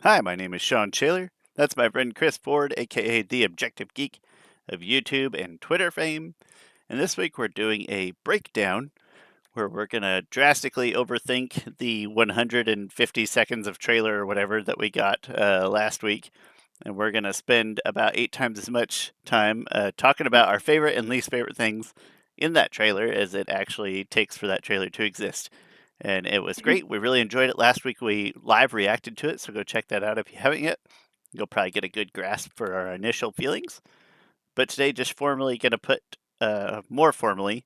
Hi, my name is Shawn Shaler. That's my friend Chris Ford, aka the Objective Geek of YouTube and Twitter fame. And this week we're doing a breakdown where we're going to drastically overthink the 150 seconds of trailer or whatever that we got last week. And we're going to spend about 8 times as much time talking about our favorite and least favorite things in that trailer as it actually takes for that trailer to exist. And it was great. We really enjoyed it last week. We live reacted to it, so go check that out if you haven't yet. You'll probably get a good grasp for our initial feelings. But today, just formally going to put, more formally,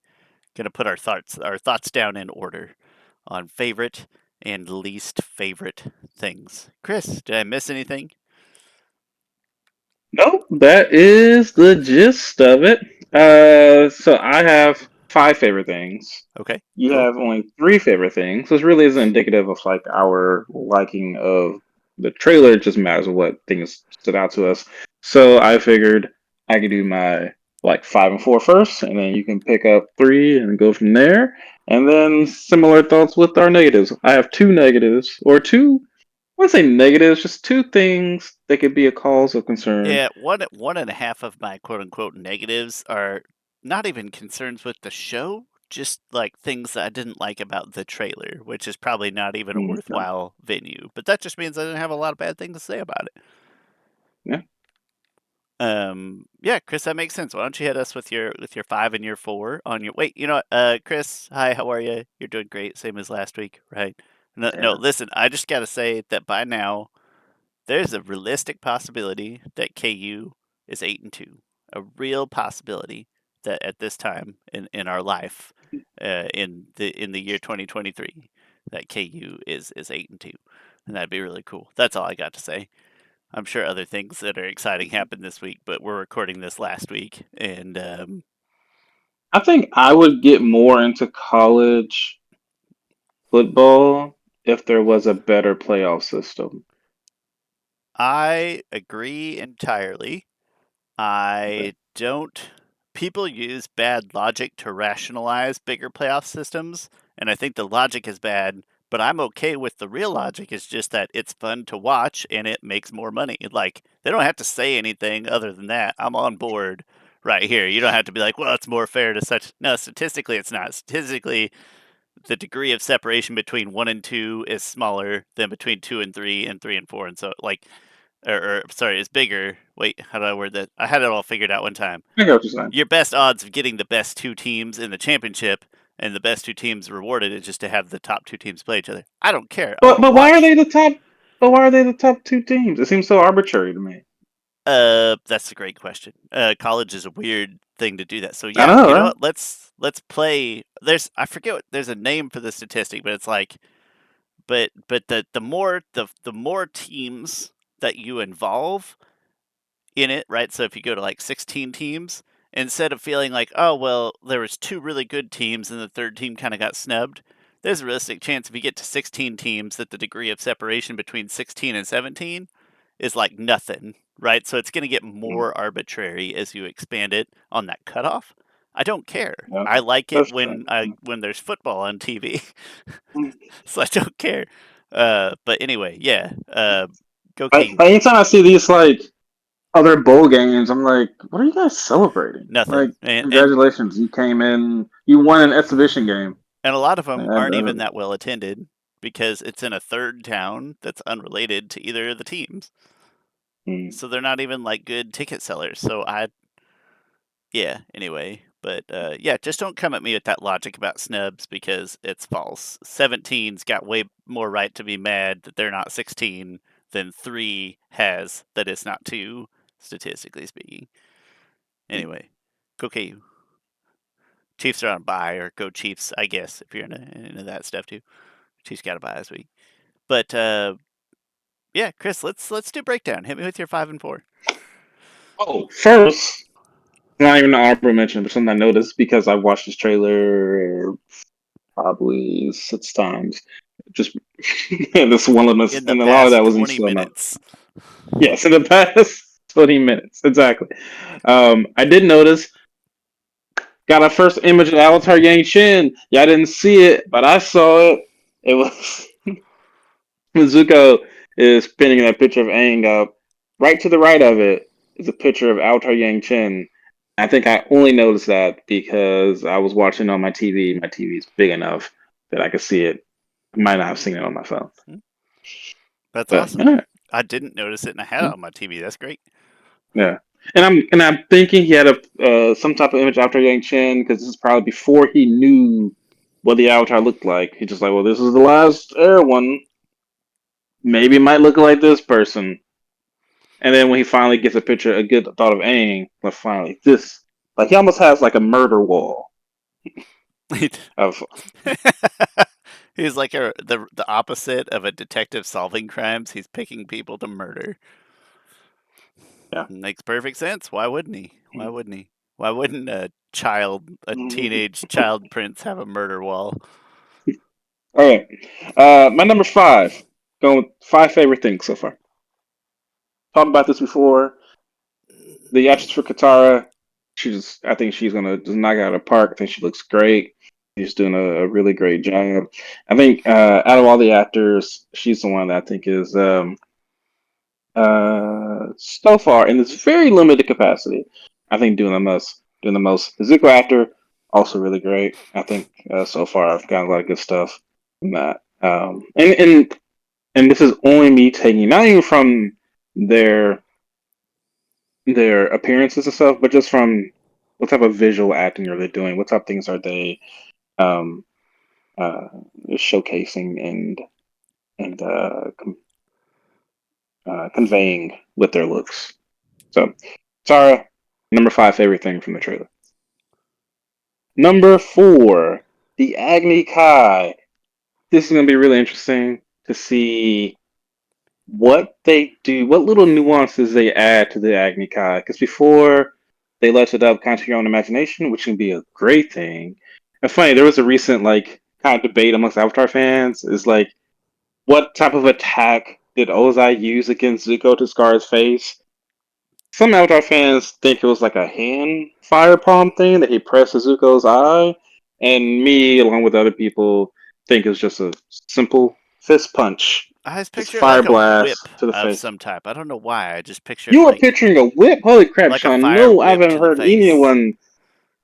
going to put our thoughts down in order on favorite and least favorite things. Chris, did I miss anything? Nope, that is the gist of it. So I have five favorite things. Okay, You cool. have only three favorite things. This really isn't indicative of like our liking of the trailer. It just matters what things stood out to us. So I figured I could do my like five and four first, and then you can pick up three and go from there. And then similar thoughts with our negatives. I have two negatives or two. I wouldn't say negatives, just two things that could be a cause of concern. Yeah, one and a half of my quote unquote negatives are not even concerns with the show, just like things that I didn't like about the trailer, which is probably not even a Yeah. worthwhile venue. But that just means I didn't have a lot of bad things to say about it. Yeah. Yeah, Chris, that makes sense. Why don't you hit us with your five and your four on your wait, you know what, Chris, hi, how are you? You're doing great, same as last week, right? No, no, Yeah. listen, I just gotta say that by now there's a realistic possibility that KU is 8-2. A real possibility that at this time in our life, in the year 2023, that KU is 8-2, and that'd be really cool. That's all I got to say. I'm sure other things that are exciting happened this week, but we're recording this last week, and I think I would get more into college football if there was a better playoff system. I agree entirely. Okay. I don't. People use bad logic to rationalize bigger playoff systems, and I think the logic is bad, but I'm okay with the real logic. It's just that it's fun to watch and it makes more money. Like, they don't have to say anything other than that. I'm on board right here. You don't have to be like, well, it's more fair to such. No, statistically, it's not. Statistically, the degree of separation between one and two is smaller than between two and three and four. And so, like, or sorry, is bigger. Wait, how do I word that? I had it all figured out one time. I get what you're saying. Your best odds of getting the best two teams in the championship and the best two teams rewarded is just to have the top two teams play each other. I don't care. I But want to but why are watch. they the top? But why are they the top two teams? It seems so arbitrary to me. That's a great question. College is a weird thing to do that. So I yeah, know, you know right? what? Let's play. I forget what there's a name for the statistic, but it's like, but the more teams that you involve in it, right? So if you go to like 16 teams, instead of feeling like, oh well, there was two really good teams and the third team kind of got snubbed, there's a realistic chance if you get to 16 teams that the degree of separation between 16 and 17 is like nothing, right? So it's going to get Mm, more arbitrary as you expand it on that cutoff. I don't care. yeah, I like it that's true. when there's football on TV, Mm. so I don't care. But anyway, yeah. Go Like King. anytime I see these like other bowl games, I'm like, what are you guys celebrating? Nothing. Like, congratulations, you came in, you won an exhibition game. And a lot of them And, aren't even that well attended because it's in a third town that's unrelated to either of the teams. mm, So they're not even like good ticket sellers. So yeah, anyway. But yeah, just don't come at me with that logic about snubs because it's false. 17's got way more right to be mad that they're not 16 than 3 has that it's not 2, statistically speaking. mm. Anyway, go KU. Chiefs are on bye, or go Chiefs, I guess, if you're into that stuff too. Chiefs got a bye this week. But yeah, Chris, let's do breakdown. Hit me with your five and four. Oh, first, not even an honorable mention, but something I noticed because I watched this trailer probably six times. Just and this one of this, In the and a lot of that past was in 20 slow mo. minutes. Yes, in the past 20 minutes, exactly. I did notice. Got a first image of Avatar Yang Shin. Y'all didn't see it, but I saw it. It was Mizuko is pinning that picture of Aang up. Right to the right of it is a picture of Avatar Yang Chen. I think I only noticed that because I was watching on my TV. My TV is big enough that I could see it. I might not have seen it on my phone. Hmm, that's But awesome. yeah, I didn't notice it and I had it on my TV. That's great. yeah. And I'm thinking he had a some type of image after Yang Chen because this is probably before he knew what the Avatar looked like. He's just like, well, this is the last Air one. Maybe it might look like this person. And then when he finally gets a picture, a good thought of Aang, like finally this, like he almost has like a murder wall of He's like the opposite of a detective solving crimes. He's picking people to murder. yeah. Makes perfect sense. Why wouldn't he? Why wouldn't he? Why wouldn't a teenage child prince have a murder wall? All right, my number five. Going with five favorite things so far. Talked about this before. The actress for Katara, I think she's gonna just knock it out of the park. I think she looks great. She's doing a really great job. I think out of all the actors, she's the one that I think is so far in this very limited capacity. I think doing the most, doing the most. The Zuko actor also really great. I think so far I've got a lot of good stuff from that. And this is only me taking not even from their their appearances and stuff, but just from what type of visual acting are they doing? What type of things are they um, uh, showcasing and conveying with their looks? So, Tara, number five favorite thing from the trailer. Number four, the Agni Kai. This is gonna be really interesting to see what they do, what little nuances they add to the Agni Kai. Because before they let it up kind of to your own imagination, which can be a great thing. And funny, there was a recent like kind of debate amongst Avatar fans is like, what type of attack did Ozai use against Zuko to scar his face? Some Avatar fans think it was like a hand fire palm thing that he pressed to Zuko's eye, and me, along with other people, think it's just a simple fist punch, I just just a picture it fire like a whip blast to the of face. some type. I don't know why. I just pictured You were picturing a whip? Holy crap, like a Shawn! fire No, I whip haven't to the heard face. anyone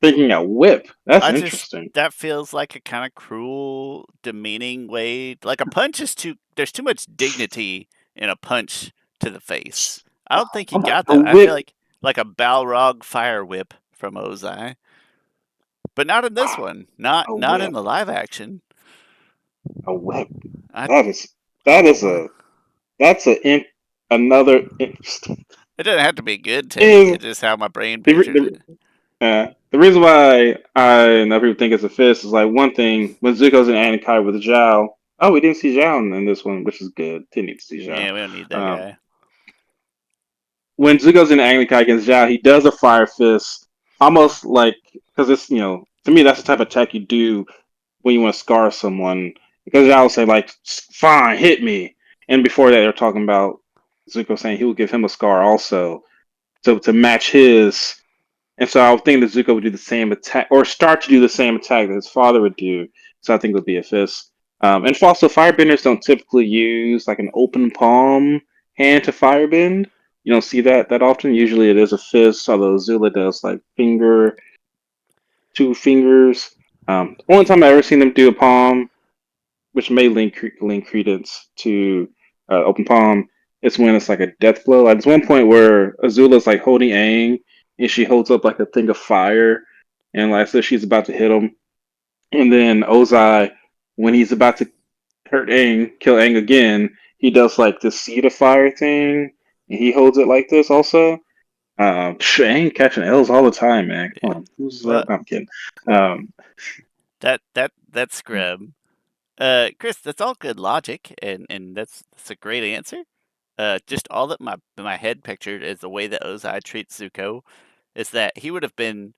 thinking a whip. That's I just interesting. that feels like a kind of cruel, demeaning way. Like a punch is too. There's too much dignity in a punch to the face. I don't think he Oh my, got a that. I feel whip, like a Balrog fire whip from Ozai, but not in this one. a Not in whip, the live action. a whip. I That is I don't that know is why. a that's a another interesting. It doesn't have to be a good take. Is It's just how my brain the, pictures it. the reason why I and other people think it's a fist is like one thing when Zuko's in Anakai with Zhao. Oh, we didn't see Zhao in this one, which is good. Didn't need to see Zhao. Yeah, we don't need that Um, guy. when Zuko's in Anakai against Zhao, he does a fire fist, almost like because it's to me that's the type of attack you do when you want to scar someone. Because Zhao will say like, "Fine, hit me," and before that they're talking about Zuko saying he will give him a scar also to match his. And so I would think that Zuko would do the same attack, or start to do the same attack that his father would do. So I think it would be a fist. And also, firebenders don't typically use like an open palm hand to firebend. You don't see that often. Usually it is a fist, although Zula does like finger, two fingers. Only time I've ever seen them do a palm, which may link credence to open palm, is when it's like a death blow. Like there's one point where Azula's like holding Aang, and she holds up like a thing of fire, and like so she's about to hit him, and then Ozai, when he's about to hurt Aang, kill Aang again, he does like the seed of fire thing, and he holds it like this also. Aang catching L's all the time, man. Come Yeah. on, who's that? Well, No, I'm kidding. Um, that scrub. Chris, that's all good logic, and that's a great answer. Just all that my head pictured is the way that Ozai treats Zuko, is that he would have been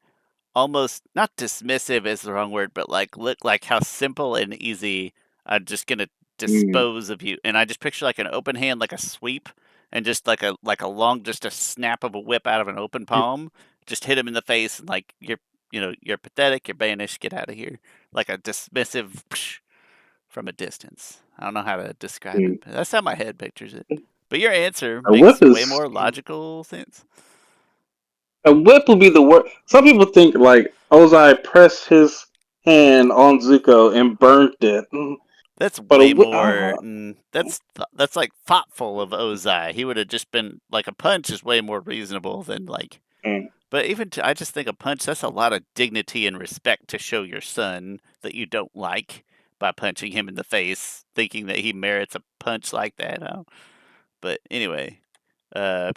almost not dismissive is the wrong word, but like look like how simple and easy I'm just gonna mm, dispose of you. And I just picture like an open hand, like a sweep, and just like a long, just a snap of a whip out of an open palm, just hit him in the face, and like you're pathetic, you're banished, get out of here, like a dismissive from a distance. I don't know how to describe it, Mm. but that's how my head pictures it. But your answer A whip makes way is more logical sense. a whip will be the worst. Some people think like Ozai pressed his hand on Zuko and burnt it, That's but a way whip. more. That's like thoughtful of Ozai. He would have just been like a punch is way more reasonable than like. Mm, But I just think a punch that's a lot of dignity and respect to show your son that you don't like by punching him in the face, thinking that he merits a punch like that. But anyway,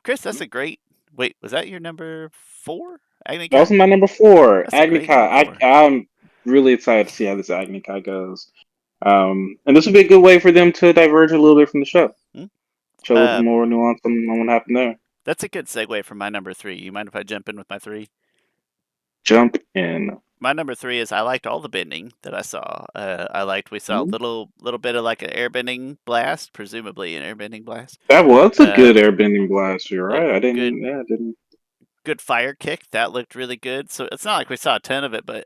Chris, that's a great. Wait, was that your number 4, Agni that was Kai? my number 4, That's a Agni great number Kai. 4. I'm really excited to see how this Agni Kai goes. And this would be a good way for them to diverge a little bit from the show, Hmm? show a little bit Uh, more nuance on what happened there. that's a good segue from my number 3. You mind if I jump in with my 3? Jump in. My number 3 is I liked all the bending that I saw. I liked we saw a little bit of like an airbending blast, presumably an airbending blast. That was a Uh, good airbending blast. You're look right. I good, didn't. Yeah, I didn't. good fire kick that looked really good. So it's not like we saw a ton of it, but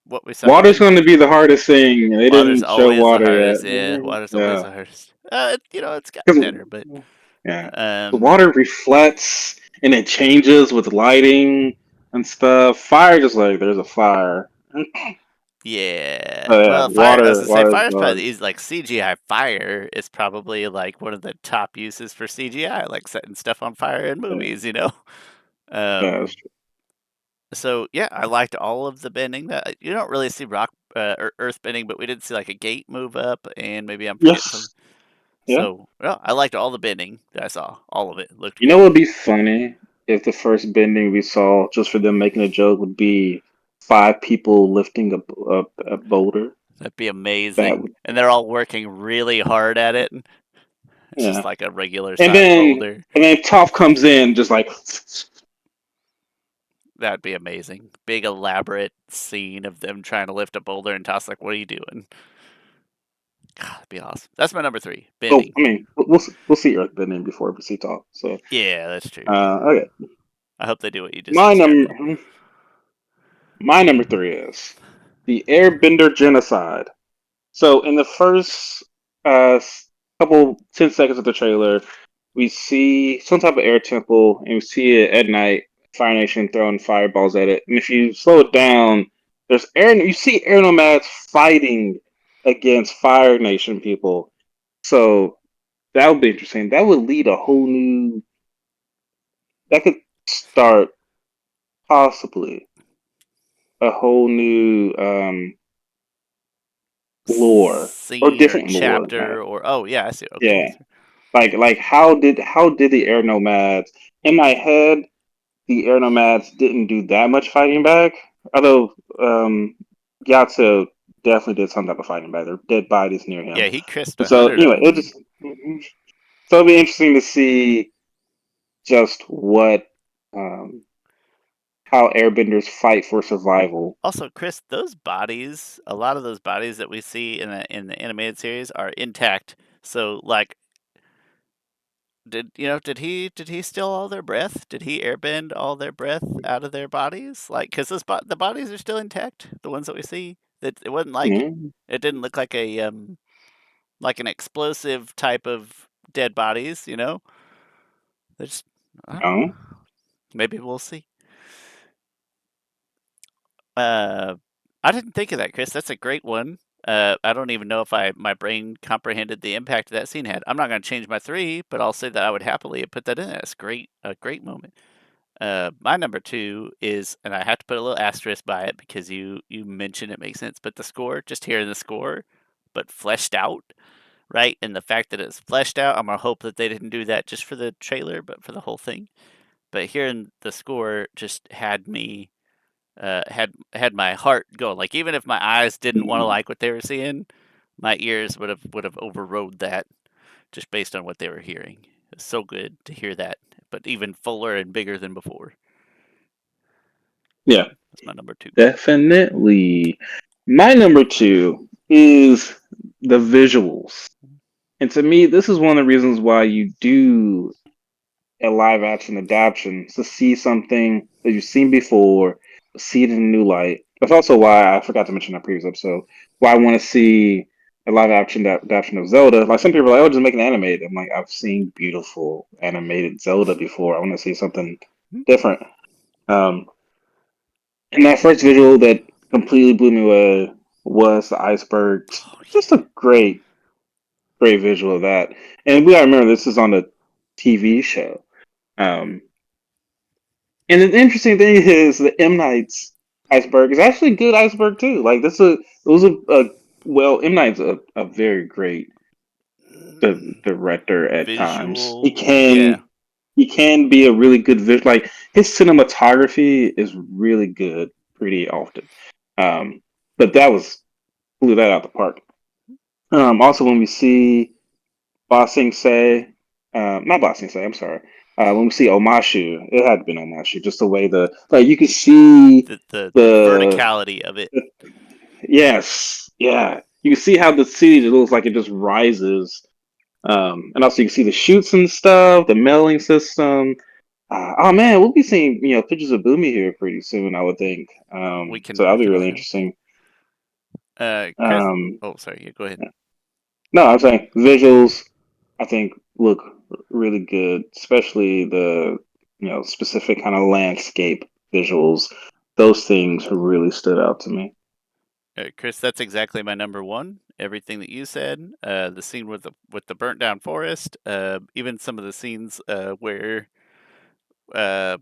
what we saw, we Water's didn't. going to be the hardest thing. They Water's didn't show always the water yet. hardest. Yeah, water's always Yeah, the hardest. It's gotten because better, but yeah, the um, water reflects and it changes with lighting and stuff. Fire just like there's a fire. yeah. But yeah, Well, fire. I was gonna say water is fire's hard. probably is like CGI. Fire is probably like one of the top uses for CGI, like setting stuff on fire in Yeah, movies. You know. yeah, that's Um. So yeah, I liked all of the bending. That you don't really see rock or earth bending, but we did see like a gate move up, and maybe I'm forgetting something. yes, yeah. So well, I liked all the bending that I saw. All of it looked You know good. what would be funny if the first bending we saw, just for them making a joke, would be 5 people lifting a boulder. That'd be That amazing. would, And they're all working really hard at it. It's just yeah. like a regular And size then boulder. and then Toph comes in just like, That'd be amazing. Big elaborate scene of them trying to lift a boulder and toss like, what are you doing? God, that'd be awesome. That's my number 3, oh, bending. I mean, we'll see Earth bending before we see Toph. So, Yeah, that's true. okay, I hope they do what you just my described though. number my number 3 is the Airbender genocide. So in the first couple 10 seconds of the trailer, we see some type of air temple, and we see it at night. Fire Nation throwing fireballs at it, and if you slow it down, there's air. You see air nomads fighting against Fire Nation people. So that would be interesting. That would lead a whole new. That could start possibly a whole new lore or Scene or different lore. chapter or oh yeah, I see. Okay. Yeah. Like how did the air nomads in my head the air nomads didn't do that much fighting back, although Gyatso definitely did some type of fighting back. There are dead bodies near Yeah, him. he kissed But a so hundred of anyway, it them. just so it'll be interesting to see just what um how airbenders fight for survival. Also, Chris, those bodies, a lot of those bodies that we see in the animated series are intact. So, like, did he steal all their breath? Did he airbend all their breath out of their bodies? Like, because the bodies are still intact, the ones that we see. That it wasn't like Mm, it didn't look like an explosive type of dead bodies. They just I don't know. no. Maybe we'll see. Uh, I didn't think of that, Chris. That's a great one. I don't even know if my brain comprehended the impact that scene had. I'm not going to change my 3, but I'll say that I would happily put that in. That's great, a great moment. My number 2 is, and I have to put a little asterisk by it because you mentioned it makes sense, but the score, just hearing the score, but fleshed out, right? And the fact that it's fleshed out, I'm gonna hope that they didn't do that just for the trailer, but for the whole thing. But hearing the score just had me had my heart going. Like even if my eyes didn't want to Mm, like what they were seeing, my ears would have overrode that just based on what they were hearing. It's so good to hear that, but even fuller and bigger than before. yeah, That's my number 2. definitely. My number 2 is the visuals. And to me, this is one of the reasons why you do a live action adaptation to see something that you've seen before, see it in a new light. That's also why I forgot to mention in our previous episode why I want to see. a live action adaptation of Zelda. Like some people are like, oh, just make an animated. I'm like, I've seen beautiful animated Zelda before. I want to see something Hmm? different. Um, and that first visual that completely blew me away was the icebergs. Oh Just yeah. a great visual of that. And we gotta remember this is on a TV show. Um, and the interesting thing is the M Night's iceberg is actually a good iceberg too. Like this is it was a well M Night's a very great director at times. Visual. Yeah. He can be a really good visual. Like his cinematography is really good pretty often. Um, but that was blew that out the park. Also, when we see Bossing say, not Bossing say, I'm sorry. When we see Omashu, it had been Omashu. Just the way the like you could see The the verticality of it. yes, yeah. You can see how the city just looks like it just rises. And also you can see the shoots and stuff, the mailing system. Oh man, we'll be seeing pictures of Boomy here pretty soon, I would think. So We that'll be can really only hope. interesting. Chris. Um, Oh, sorry. Yeah, go ahead. no, I'm saying visuals. I think look really good, especially the specific kind of landscape visuals. Those things really stood out to me. Chris, that's exactly my number one. Everything that you said, the scene with the burnt down forest, even some of the scenes where uh,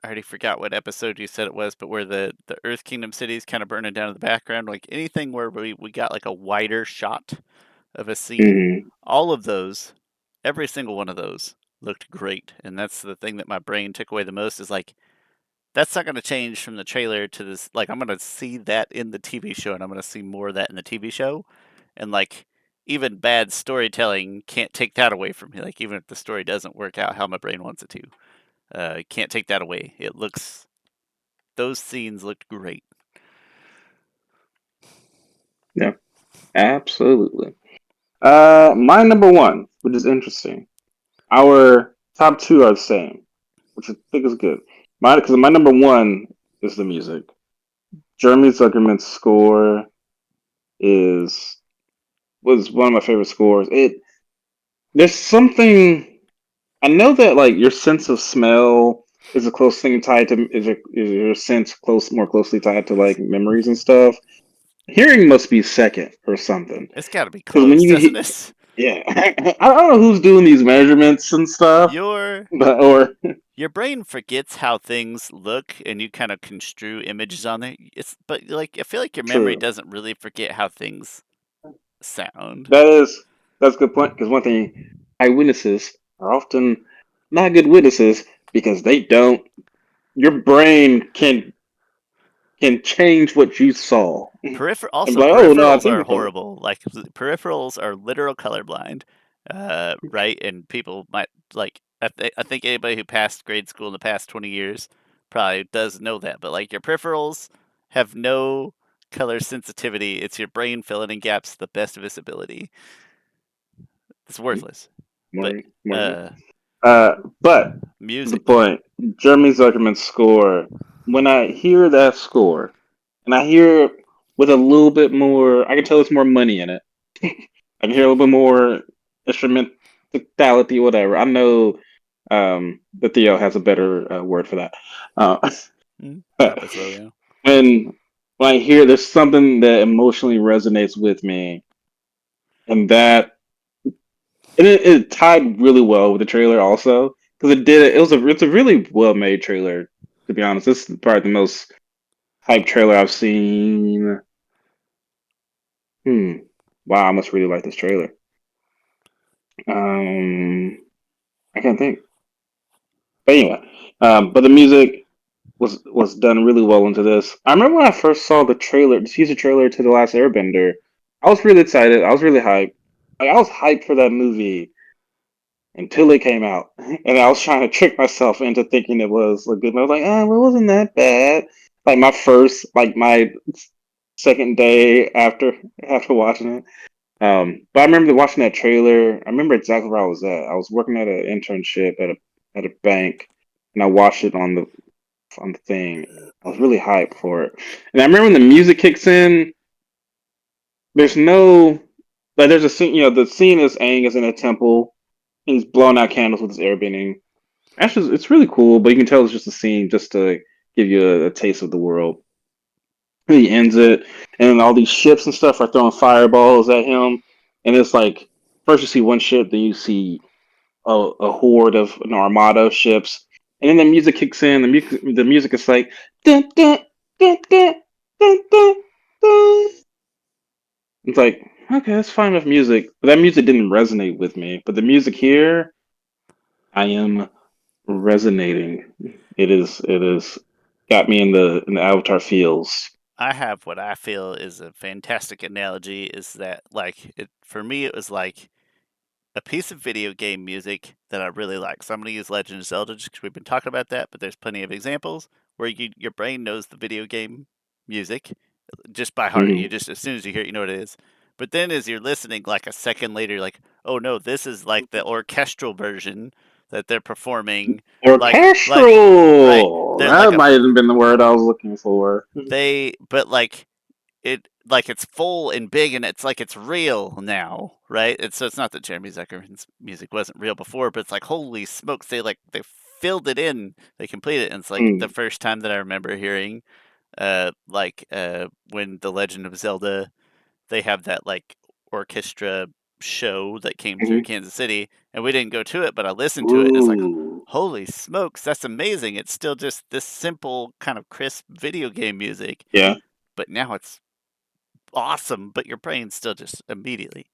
I already forgot what episode you said it was, but where the Earth Kingdom cities kind of burning down in the background, like anything where we got like a wider shot of a scene, Hmm. all of those, every single one of those looked great, and that's the thing that my brain took away the most is like that's not going to change from the trailer to this. Like, I'm going to see that in the TV show, and I'm going to see more of that in the TV show. And, like, even bad storytelling can't take that away from me. Like, even if the story doesn't work out how my brain wants it to, can't take that away. Those scenes looked great. Yeah, absolutely. My number one, which is interesting. Our top two are the same, which I think is good. Because my number one is the music. Jeremy Zuckerman's score is was one of my favorite scores. There's something I know that like your sense of smell is a close thing tied to is your sense more closely tied to like memories and stuff. Hearing must be second or something It's got to be because when close, doesn't it? yeah, I don't know who's doing these measurements and stuff, Your but or your brain forgets how things look, and you kind of construe images on it. But like I feel like your memory true. doesn't really forget how things sound. That is that's a good point because one thing eyewitnesses are often not good witnesses because they don't. Your brain can change what you saw. And be like, oh no, I Peripherals think are because horrible. Like peripherals are literal colorblind, right? And people might like. I think anybody who passed grade school in the past 20 years probably does know that. But like your peripherals have no color sensitivity. It's your brain filling in gaps to the best of its ability. It's worthless. But more more. uh, But to the music though, point, Jeremy Zuckerman's score. When I hear that score, and I hear it with a little bit more, I can tell it's more money in it. I can hear a little bit more instrumentality, whatever. I know that Theo has a better word for that. Uh, Papa Slow, when when I hear there's something that emotionally resonates with me, and that it tied really well with the trailer also because it's a really well made trailer to be honest. This is probably the most hype trailer I've seen. Hmm. Wow, I must really like this trailer. Um, I can't think. But anyway, but the music was done really well into this. I remember when I first saw the teaser trailer to the Last Airbender. I was really excited. I was really hyped. Like, I was hyped for that movie until it came out, and I was trying to trick myself into thinking it was a good movie. I was like, well, it wasn't that bad. My second day after watching it. But I remember watching that trailer. I remember exactly where I was at. I was working at an internship at a bank, and I watched it on the thing. I was really hyped for it, and I remember when the music kicks in. There's no Like there's a scene, the scene is Aang is in a temple and he's blowing out candles with his airbending. Actually, it's really cool, but you can tell it's just a scene just to give you a taste of the world. He ends it, and all these ships and stuff are throwing fireballs at him. And it's like first you see one ship, then you see a horde of an armada of ships, and then the music kicks in. The music is like dun, dun, dun, dun, dun, dun, dun. It's like okay, that's fine with music, but that music didn't resonate with me. But the music here, I am resonating. It is got me in the Avatar feels. I have what I feel is a fantastic analogy. Is that like it for me? It was like a piece of video game music that I really like. So I'm going to use Legend of Zelda just because we've been talking about that, but there's plenty of examples where your brain knows the video game music just by heart. You Mhm. just, as soon as you hear it, you know what it is. But then as you're listening, like a second later, you're like, oh no, this is like the orchestral version that they're performing. Like, right. Orchestral. They're like That might have been the word I was looking for. but like it's full and big and it's like it's real now, right? So it's not that Jeremy Zuckerman's music wasn't real before, but it's like holy smokes, they filled it in, they completed it. And it's like the Mm. first time that I remember hearing when the Legend of Zelda they have that like orchestra show that came through Mhm. Kansas City, and we didn't go to it, but I listened to it, and it's like, Ooh. holy smokes, that's amazing! It's still just this simple kind of crisp video game music, Yeah. but now it's awesome, but your brain still just immediately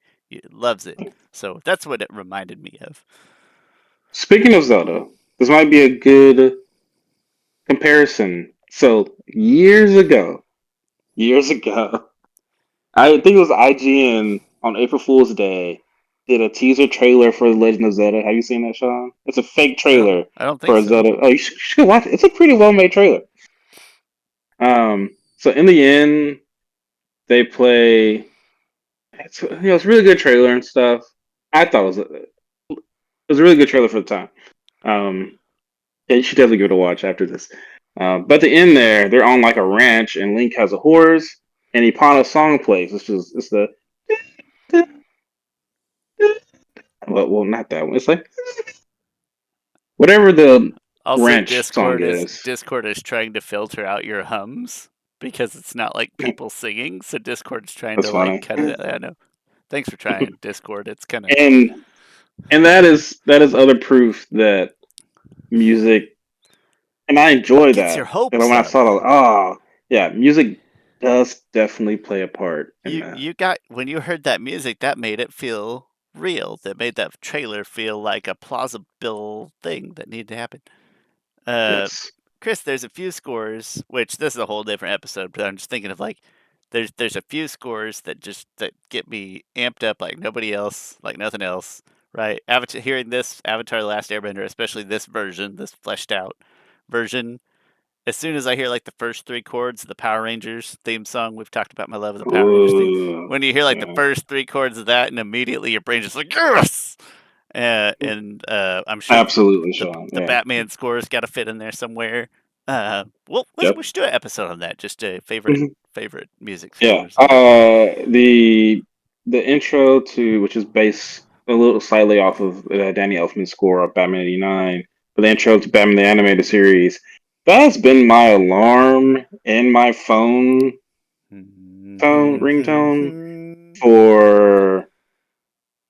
loves it. So that's what it reminded me of. Speaking of Zelda, this might be a good comparison. So years ago, I think it was IGN on April Fool's Day did a teaser trailer for The Legend of Zelda. Have you seen that, Sean? It's a fake No, trailer I don't for think a so. Zelda. Oh, you should watch it. It's a pretty well made trailer. So in the end, they play. It's a really good trailer and stuff. I thought it was a really good trailer for the time. Um, yeah, you should definitely give it a watch after this. But at the end there, they're on like a ranch, and Link has a horse, and Epana's song plays. It's the well, not that one. It's like whatever the Also, ranch song is. Discord is trying to filter out your hums because it's not like people singing. So Discord's trying That's to like funny. cut it. I know. Thanks for trying, Discord. It's kind of And that is other proof that music, and I enjoy gets your that. And hopes when I up. saw that, oh yeah, music does definitely play a part in that. You got when you heard that music, that made it feel real. That made that trailer feel like a plausible thing that needed to happen. Uh, Yes. Chris, there's a few scores, which this is a whole different episode, but I'm just thinking of like there's a few scores that get me amped up like nobody else, like nothing else, right? Avatar, hearing this Avatar: The Last Airbender, especially this version, this fleshed out version. As soon as I hear like the first three chords of the Power Rangers theme song, we've talked about my love of the Power Rangers theme. Ooh, When you hear like the yeah. first three chords of that, and immediately your brain just like yes, I'm sure Absolutely, the Sean. the Yeah. Batman score's got to fit in there somewhere. Well, we Yep. should do an episode on that. Just a Mhm. favorite music Yeah. scores and whatnot. The intro to which is based a little slightly off of Danny Elfman's score of Batman '89, but the intro to Batman the Animated Series. That has been my alarm in my phone ringtone for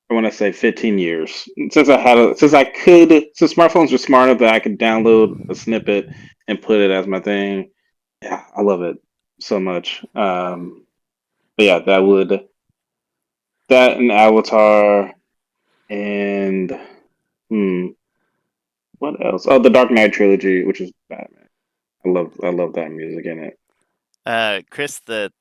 I want to say 15 years since smartphones were smart enough that I could download a snippet and put it as my thing. Yeah, I love it so much. But yeah, that and Avatar and hmm, what else? Oh, the Dark Knight trilogy, which is Batman. I love that music in it. Chris, the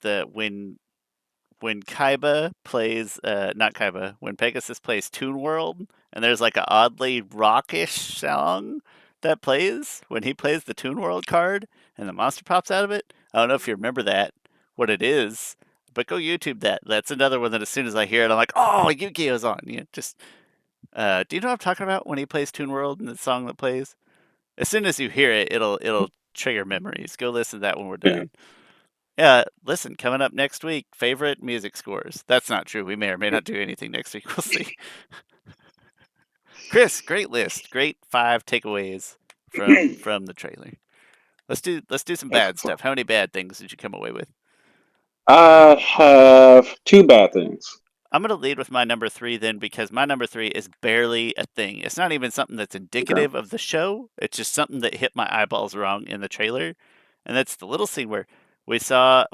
when Kaiba plays, not Kaiba, when Pegasus plays Toon World, and there's like a oddly rockish song that plays when he plays the Toon World card, and the monster pops out of it. I don't know if you remember that, what it is, but go YouTube that. That's another one that as soon as I hear it, I'm like, oh, Yu-Gi-Oh's on. Do you know what I'm talking about when he plays Toon World and the song that plays? As soon as you hear it, it'll trigger memories. Go listen to that when we're Yeah. done. Listen, coming up next week, favorite music scores. That's not true. We may or may not do anything next week. We'll see. Chris, great list. Great 5 takeaways from the trailer. Let's do some bad Excellent. stuff. How many bad things did you come away with? I have two bad things. I'm gonna lead with my number three then because my number three is barely a thing. It's not even something that's Okay. indicative of the show. It's just something that hit my eyeballs wrong in the trailer, and that's the little scene where we saw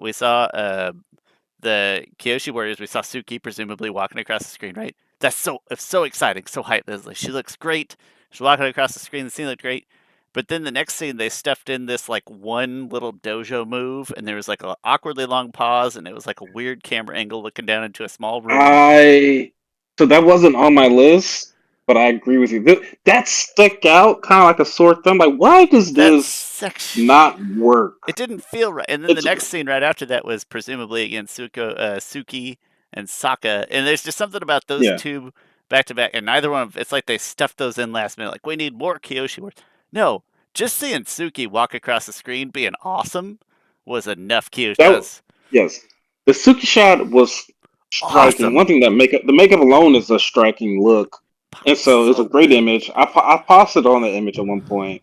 the Kyoshi Warriors. We saw Suki presumably walking across the screen. Right? It's so exciting, so hype. Like, she looks great. She's walking across the screen. The scene looked great. But then the next scene, they stuffed in this like one little dojo move, and there was like an awkwardly long pause, and it was like a weird camera angle looking down into a small room. I so that wasn't on my list, but I agree with you. That stuck out kind of like a sore thumb. Like, why does That this section, not work? it didn't feel right. And then the It's next scene right after that was presumably against Suki and Sokka, and there's just something about those yeah. two back to back, and neither one of it's like they stuffed those in last minute. Like we need more Kyoshi words. No, just seeing Suki walk across the screen being awesome was enough Kyoshi. That yes, the Suki shot was striking. One Awesome, thing that the makeup alone is a striking look, and so it was a so great good. image. I paused it on the image at one point,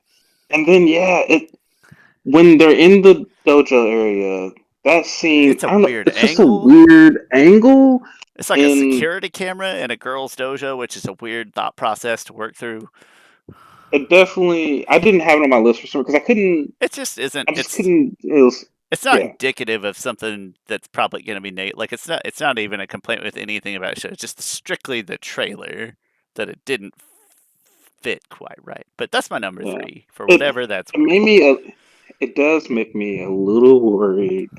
and then yeah, it when they're in the dojo area, that scene It's a I don't know, weird it's just a angle. weird angle, It's like a and security camera in a girl's dojo, which is a weird thought process to work through. it definitely I didn't have it on my list for some because It just isn't. I just couldn't. It was It's not yeah indicative of something that's probably going to be negative. Like it's not even a complaint with anything about the show. It's just strictly the trailer that it didn't fit quite right. But that's my number yeah. three for It whatever that's it worth. made me it does make me a little worried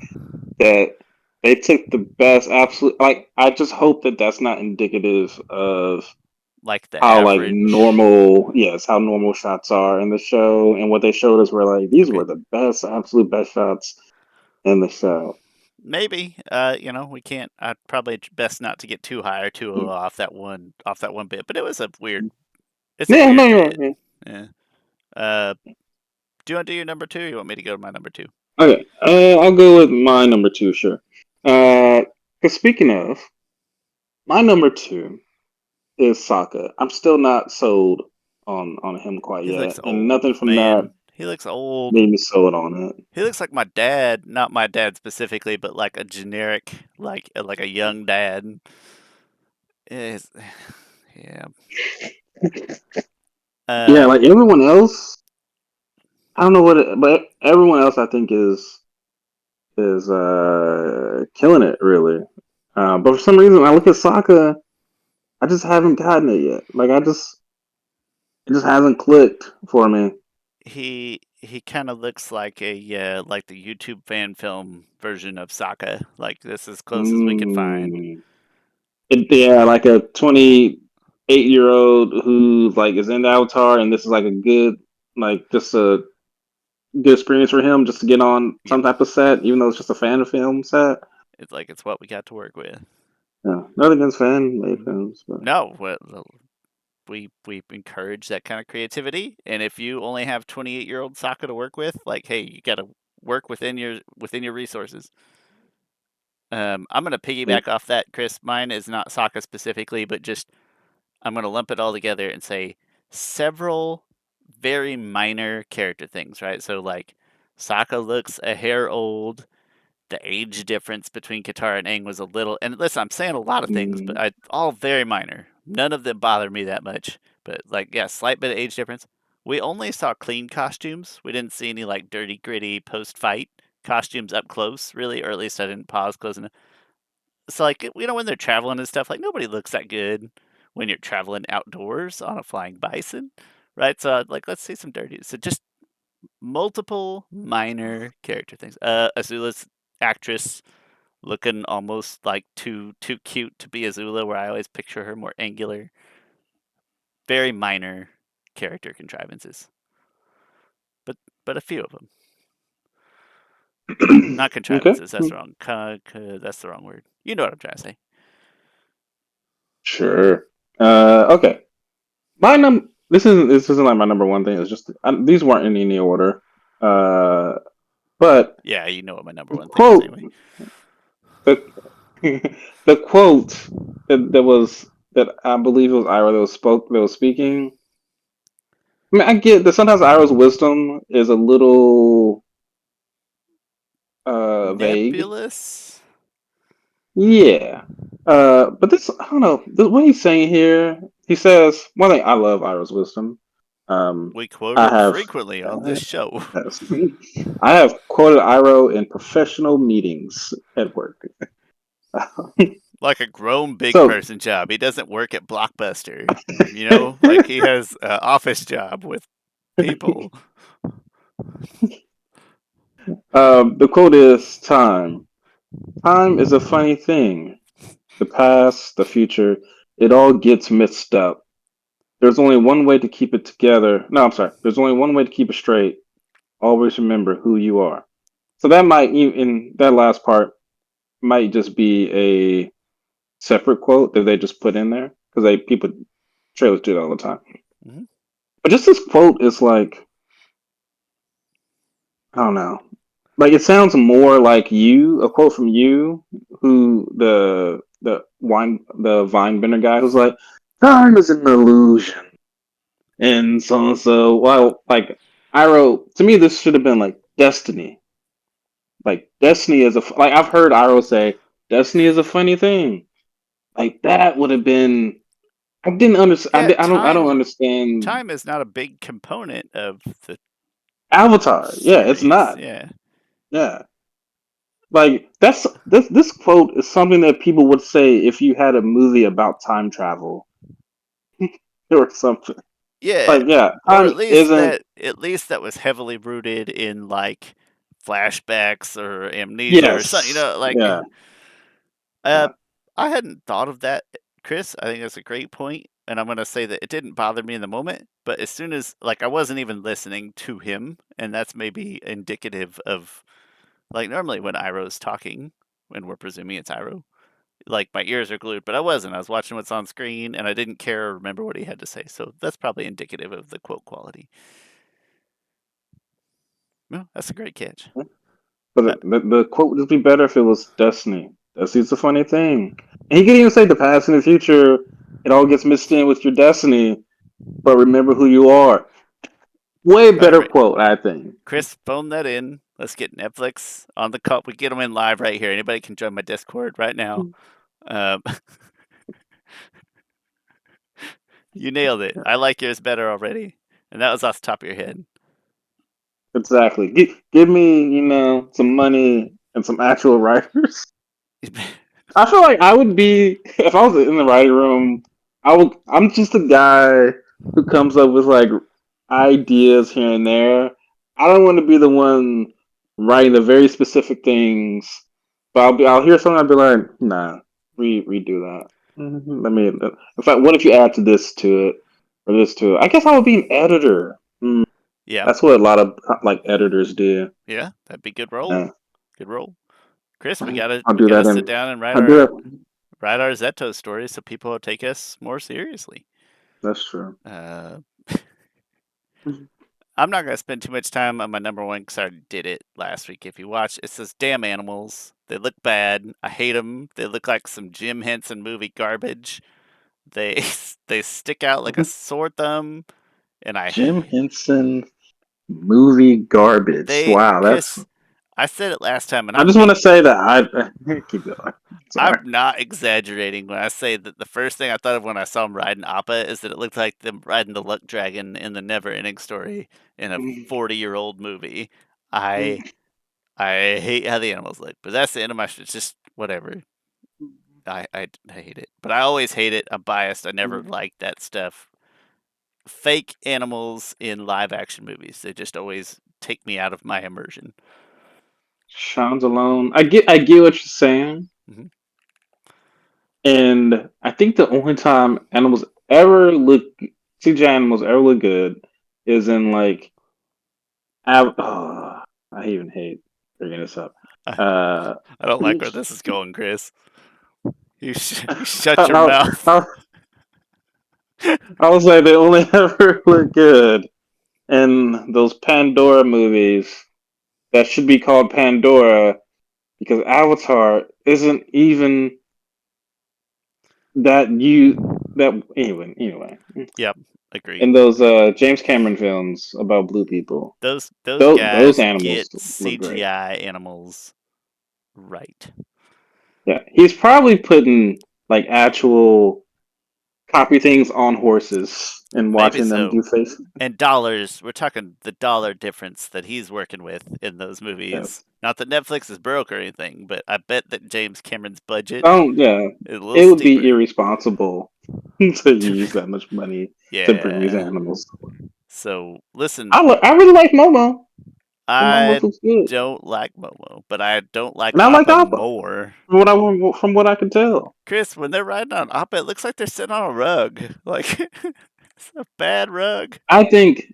that they took the best absolute like I just hope that that's not indicative of Like the how like average. normal yes how normal shots are in the show and what they showed us were like these were Okay, the best absolute best shots in the show. maybe. We can't. I'd probably best not to get too high or too low Mm. off that one bit. But it was a weird. It's a Yeah, no, weird you're right. bit. Yeah. Yeah. Uh, do you want to do your number two? Or you want me to go to my number two? Okay, I'll go with my number two, sure. Because speaking of, my number two is Sokka. I'm still not sold on him quite He looks yet, and nothing old, from that man. He looks old. made me sold on it. He looks like my dad, not my dad specifically, but like a generic, like a young dad. Is yeah. Yeah, Um, like everyone else, I don't know but everyone else I think is killing it really. But for some reason, I look at Sokka, I just haven't gotten it yet. It just hasn't clicked for me. he kind of looks like the YouTube fan film version of Sokka. Like this is as close as we could find. Mm. Yeah, like a 28-year-old who like is in the Avatar, and this is like a good, like just a good experience for him just to get on Yep, some type of set, even though it's just a fan film set. it's what we got to work with. Yeah, nothing against fan made films, but No, we encourage that kind of creativity, and if you only have 28-year-old Sokka to work with, like, hey, you got to work within your resources. I'm going to yeah. piggyback off that, Chris. Mine is not Sokka specifically, but just I'm going to lump it all together and say several very minor character things, right? So, like, Sokka looks a hair old. The age difference between Katara and Aang was a little. And listen, I'm saying a lot of things, but Mm, all very minor. None of them bother me that much. But, like, yeah, slight bit of age difference. We only saw clean costumes. We didn't see any, like, dirty, gritty post fight costumes up close, really, or at least I didn't pause close enough. So like when they're traveling and stuff, like nobody looks that good when you're traveling outdoors on a flying bison, right? So like let's see some dirty. So just multiple minor character things. Azula's actress looking almost like too cute to be Azula, where I always picture her more angular. Very minor character contrivances, but a few of them. Not okay, contrivances. That's wrong. That's the wrong word. You know what I'm trying to say. sure. Okay. This isn't like my number one thing. It's just these weren't in any order. Uh, But Yeah, you know what my number the one thing is anyway. the the quote that I believe it was Ira that was speaking. I mean, I get that sometimes Ira's wisdom is a little vague. Nebulous. Yeah. But this, I don't know, what he's saying here, he says, one thing, I love Ira's wisdom. We quote I it have, frequently on this show. yes. I have quoted Iro in professional meetings at work. Like a grown big So, person job. He doesn't work at Blockbuster. You know, like he has an office job with people. the quote is time. Time is a funny thing. The past, the future, it all gets mixed up. There's only one way to keep it together. No, I'm sorry. There's only one way to keep it straight. Always remember who you are. So that might, in that last part, might just be a separate quote that they just put in there because people trailers do it all the time. Mhm. But just this quote is like, I don't know, like it sounds more like you, a quote from you, who the vine bender guy who's like, time is an illusion, and so and so. Well, like I wrote to me, this should have been like destiny. Like destiny is like I've heard Iro say, destiny is a funny thing. Like that would have been. I didn't understand. Yeah, I don't understand time is not a big component of the Avatar. Yeah, it's series. not. Yeah. Yeah, like this quote is something that people would say if you had a movie about time travel or something. Yeah, Like yeah, or time isn't. at least that was heavily rooted in like flashbacks or amnesia or something. You Yes. know, like Yeah. uh, Yeah. I hadn't thought of that, Chris. I think that's a great point, and I'm gonna say that it didn't bother me in the moment, but as soon as like I wasn't even listening to him, and that's maybe indicative of like normally when Iroh's talking, when we're presuming it's Iroh, like my ears are glued, but I wasn't. I was watching what's on screen, and I didn't care or remember what he had to say. So that's probably indicative of the quote quality. No, that's a great catch. But Uh, the quote would just be better if it was destiny. Destiny's the funny thing. And he could even say the past and the future. It all gets mixed in with your destiny, but remember who you are. Way all better right, quote, I think. Chris, phone that in. Let's get Netflix on the call. We get them in live right here. Anybody can join my Discord right now. Um, you nailed it. I like yours better already, and that was off the top of your head. Exactly. Give me, some money and some actual writers. I feel like I would be if I was in the writing room. I'm just a guy who comes up with like ideas here and there. I don't want to be the one writing the very specific things. But I'll hear something. I'll be like, nah, redo that. Let me. In fact, what if you add to this to it or this to it? I guess I would be an editor. Yeah, That's what a lot of like editors do. yeah, that'd be good role. Yeah, Good role. Chris, I'll we do gotta that, sit and down and I'll do that. write our Zeto stories so people will take us more seriously. That's true. Uh, I'm not gonna spend too much time on my number one because I already did it last week. If you watch, it says damn animals. They look bad. I hate them. They look like some Jim Henson movie garbage. They they stick out like a sore thumb, and Jim Henson movie garbage. they Wow, that's. Chris. I said it last time, and I just want to say that I keep going. I'm Sorry. not exaggerating when I say that the first thing I thought of when I saw him riding Appa is that it looked like them riding the Luck Dragon in the Never Ending Story in a 40-year-old movie. I I hate how the animals look, but that's the end of my. It's just whatever. I hate it, but I always hate it. I'm biased. I never liked that stuff. Fake animals in live action movies. They just always take me out of my immersion. Shawn's alone. I get what you're saying, Hmm. and I think the only time animals ever look CGI animals ever look good is in like I even hate bringing this up. I, Uh, I don't like I, where this is going, Chris. You shut your I, mouth. I, I was like they only ever look good in those Pandora movies that should be called Pandora because Avatar isn't even that you that anyway. Yep, agree. In those James Cameron films about blue people, Those those guys animals get look great. CGI animals right. Yeah, he's probably putting like actual copy things on horses and Maybe watching them so. do face. And dollars, we're talking the dollar difference that he's working with in those movies. Yes. Not that Netflix is broke or anything, but I bet that James Cameron's budget Oh yeah, is a little it would be steeper. irresponsible to use that much money to bring these Yeah. animals. So listen, I really like Momo. The Momo I looks good, don't like Momo, but I don't like and I like Appa Appa more. from what I can tell. Chris, when they're riding on Appa, it looks like they're sitting on a rug. Like it's a bad rug. I think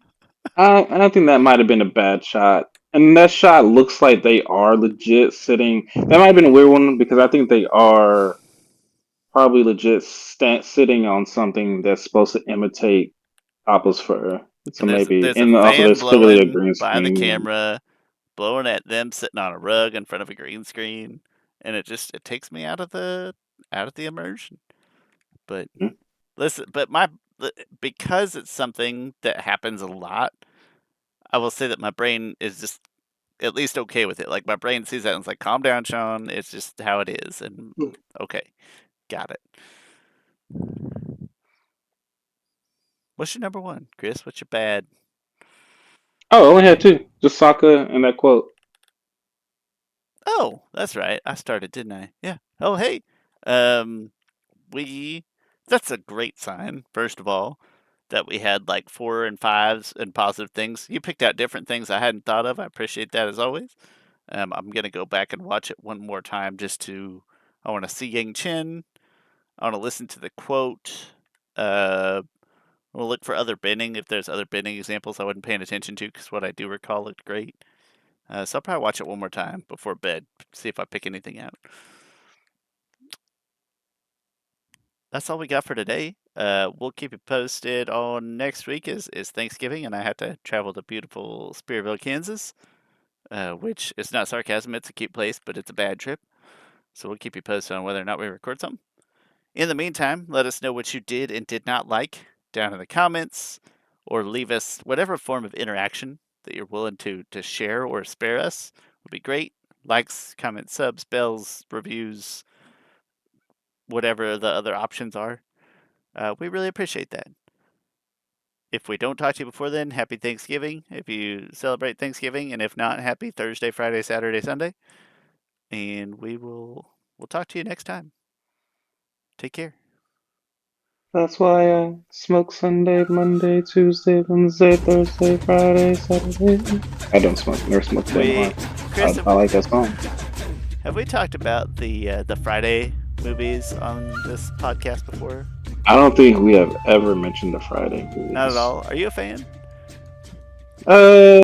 I think that might have been a bad shot. And that shot looks like they are legit sitting. That might have been a weird one because I think they are probably legit sitting on something that's supposed to imitate Appa's fur. So And maybe, there's a and also fan there's clearly a blowing green by the screen. camera, blowing at them sitting on a rug in front of a green screen, and it takes me out of the immersion. But And, listen, because it's something that happens a lot, I will say that my brain is just at least okay with it. Like my brain sees that and it's like, calm down, Shawn. It's just how it is, and okay, got it. What's your number one, Chris? What's your bad? oh, I only had two. Just Sokka and that quote. Oh, that's right. I started, didn't I? Yeah. Oh, hey. Um, we. That's a great sign. First of all, that we had like four and fives and positive things. You picked out different things I hadn't thought of. I appreciate that as always. I'm gonna go back and watch it one more time just to. I want to see Yang Chen. I want to listen to the quote. Uh, we'll look for other bending if there's other bending examples I wasn't paying attention to because what I do recall looked great. So I'll probably watch it one more time before bed, see if I pick anything out. That's all we got for today. We'll keep you posted on next week is Thanksgiving, and I have to travel to beautiful Spearville, Kansas, which is not sarcasm. It's a cute place, but it's a bad trip. So we'll keep you posted on whether or not we record something. In the meantime, let us know what you did and did not like down in the comments, or leave us whatever form of interaction that you're willing to share or spare us would be great. Likes, comments, subs, bells, reviews, whatever the other options are. We really appreciate that. If we don't talk to you before then, happy Thanksgiving. If you celebrate Thanksgiving, and if not, happy Thursday, Friday, Saturday, Sunday. And we'll talk to you next time. Take care. That's why I smoke Sunday, Monday, Tuesday, Wednesday, Thursday, Friday, Saturday. I don't smoke. Never smoked a day in my We, life. Chris, I like that song. have we talked about the Friday movies on this podcast before? I don't think we have ever mentioned the Friday Not at movies. all. Are you a fan? Uh,